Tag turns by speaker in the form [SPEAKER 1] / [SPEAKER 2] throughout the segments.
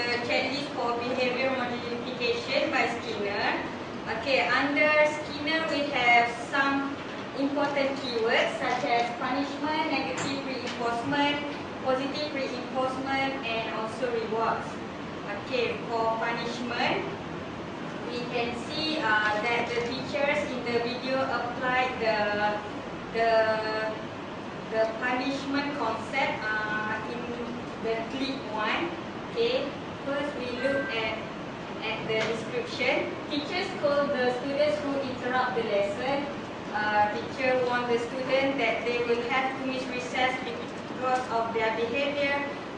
[SPEAKER 1] the checklist for behavior modification by Skinner. Okay, under Skinner we have some important keywords such as punishment, negative reinforcement, positive reinforcement, and also rewards. Okay, for punishment, we can see that the teachers in the video applied the punishment concept in the clip 1. Okay, first we look at the description. Teachers scold the students who interrupt the lesson. Teacher warn the student that they will have to miss recess because of their behavior.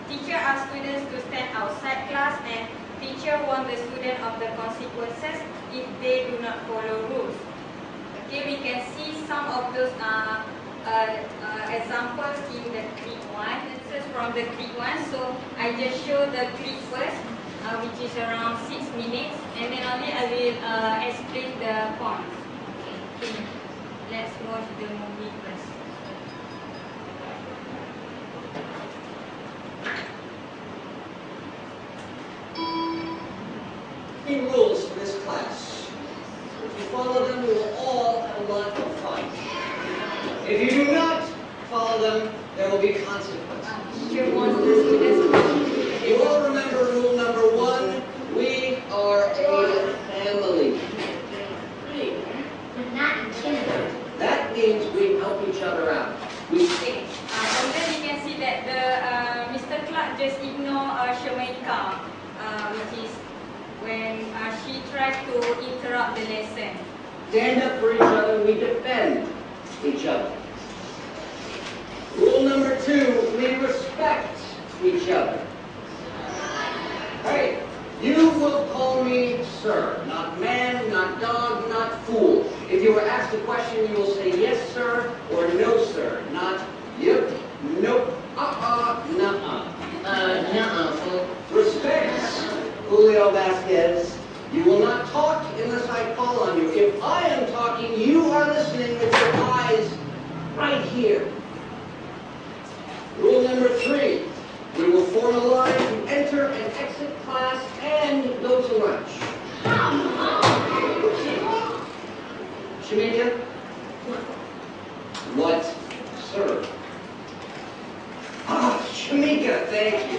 [SPEAKER 1] Teacher asks students to stand outside class, and teacher warn the student of the consequences if they do not follow rules. Okay, we can see some of those examples in the clip 1. This is from the clip 1. So I just show the clip first, which is around 6 minutes, and then only I will explain the points. Okay. Let's watch the movie first.
[SPEAKER 2] Key rules for this class. If you follow them, we will all have a lot of fun. If you do not follow them, there will be consequences.
[SPEAKER 1] Teacher wants the students.
[SPEAKER 2] You all remember rule number 1. We are a family.
[SPEAKER 3] But not in kindergarten.
[SPEAKER 2] That means we help each other out. We
[SPEAKER 1] Okay. And then you can see that the Mr. Clark just ignore Shemaika, which is when she tried to interrupt the lesson.
[SPEAKER 2] stand up for each other. We defend each other. Rule number 2, we respect each other. Hey, you will call me sir, not man, not dog, not fool. If you were asked a question, you will say yes, sir, or no, sir, not yep, nope, nuh-uh.
[SPEAKER 3] Nuh-uh, fool.
[SPEAKER 2] Respect, Julio Vasquez. You will not talk unless I call on you. If I am talking, you are listening with your eyes right here. Rule number 3, we will form a line to enter and exit class and go to lunch. Shamika? What, sir? Shamika, thank you.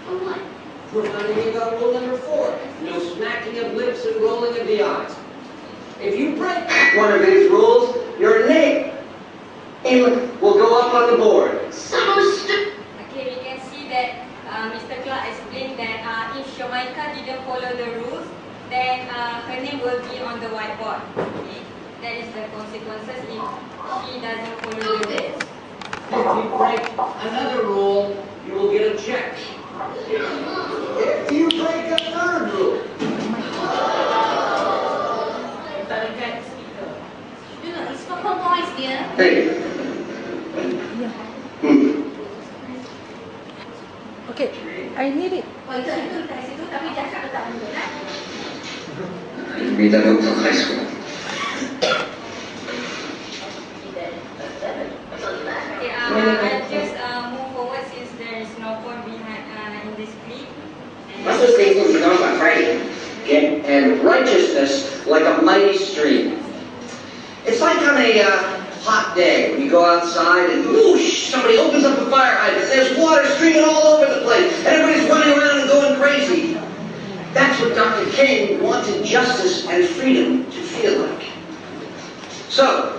[SPEAKER 3] For what?
[SPEAKER 2] Reminding me about rule number 4, no smacking of lips and rolling of the eyes. If you break one of these rules, your name will go up on the board.
[SPEAKER 3] So stupid.
[SPEAKER 1] Okay, we can see that Mr. Clark explained that if Shemaika didn't follow the rules, then her name will be on the whiteboard. Okay? That is the consequences if she doesn't follow the rules.
[SPEAKER 2] If you break another rule, you will get a check. If you break a 3rd rule,
[SPEAKER 3] It's for her voice, dear.
[SPEAKER 2] hey.
[SPEAKER 4] Okay, I need it.
[SPEAKER 3] Oh, itu kat situ tapi cakap tak betul kan?
[SPEAKER 5] We done up till high school.
[SPEAKER 1] Okay, I'll just move forward since there is no point behind in this clip.
[SPEAKER 5] Let's just things will be gone by Friday. Okay? And righteousness like a mighty stream. It's like on a hot day when you go outside and whoosh, somebody opens up a fire hydrant. There's water streaming all over the place. Everybody's running around and going crazy. That's what Dr. King wanted justice and freedom to feel like. So,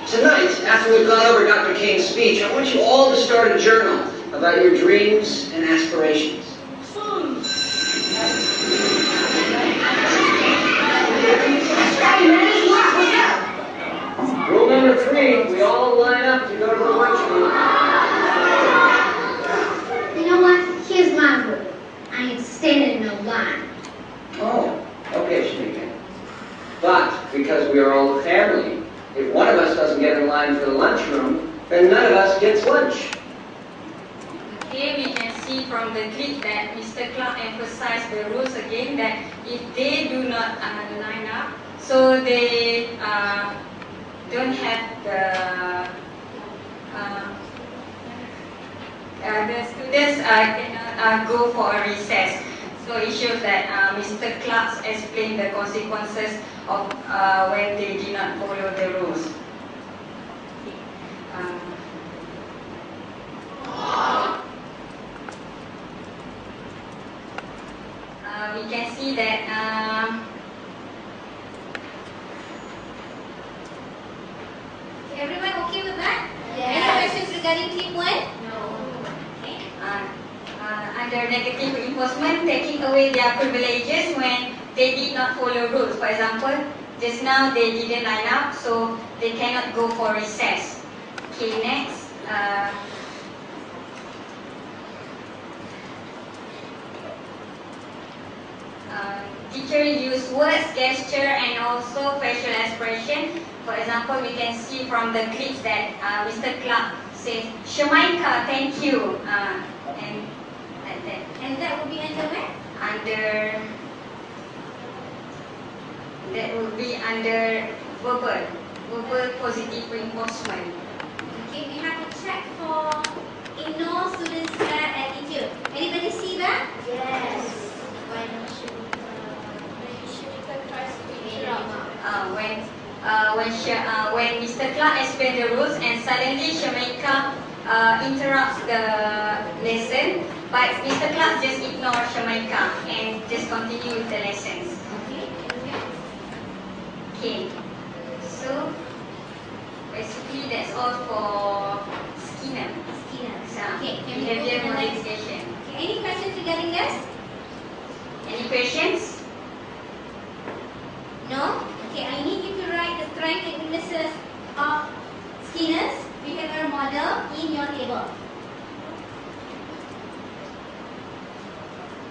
[SPEAKER 5] tonight, after we've gone over Dr. King's speech, I want you all to start a journal about your dreams and aspirations. Rule number 3, we all line up to go to the lunchroom.
[SPEAKER 3] You know what? Here's my rule. I ain't standing in no line.
[SPEAKER 5] Oh, okay, Shamika. But, because we are all a family, if one of us doesn't get in line for the lunchroom, then none of us gets lunch.
[SPEAKER 1] Here we can see from the clip that Mr. Clark emphasized the rules again, that if they do not line up, so they don't have the students cannot go for a recess. So it shows that Mr. Clark explained the consequences of when they did not follow the rules. We can see that
[SPEAKER 6] Everyone okay with that?
[SPEAKER 3] Yes.
[SPEAKER 6] Any questions regarding clip 1? Okay.
[SPEAKER 1] under negative reinforcement, taking away their privileges when they did not follow rules. For example, just now they didn't line up, so they cannot go for recess. Okay, next. Teacher use words, gesture, and also facial expression. For example, we can see from the clips that Mr. Clark says, "Shamaika, thank you," and like that.
[SPEAKER 6] And that will be under where?
[SPEAKER 1] That would be under verbal positive reinforcement.
[SPEAKER 6] Okay, we have to check for ignore students' stare at teacher. Anybody see that?
[SPEAKER 3] Yes.
[SPEAKER 1] When Mr. Clark explained the rules and suddenly Shamaika interrupts the lesson, but Mr. Clark just ignores Shamaika and just continue with the lessons. Okay, so basically that's all for Skinner.
[SPEAKER 6] Skinner.
[SPEAKER 1] So,
[SPEAKER 6] Okay, can we go to
[SPEAKER 1] behavior
[SPEAKER 6] the next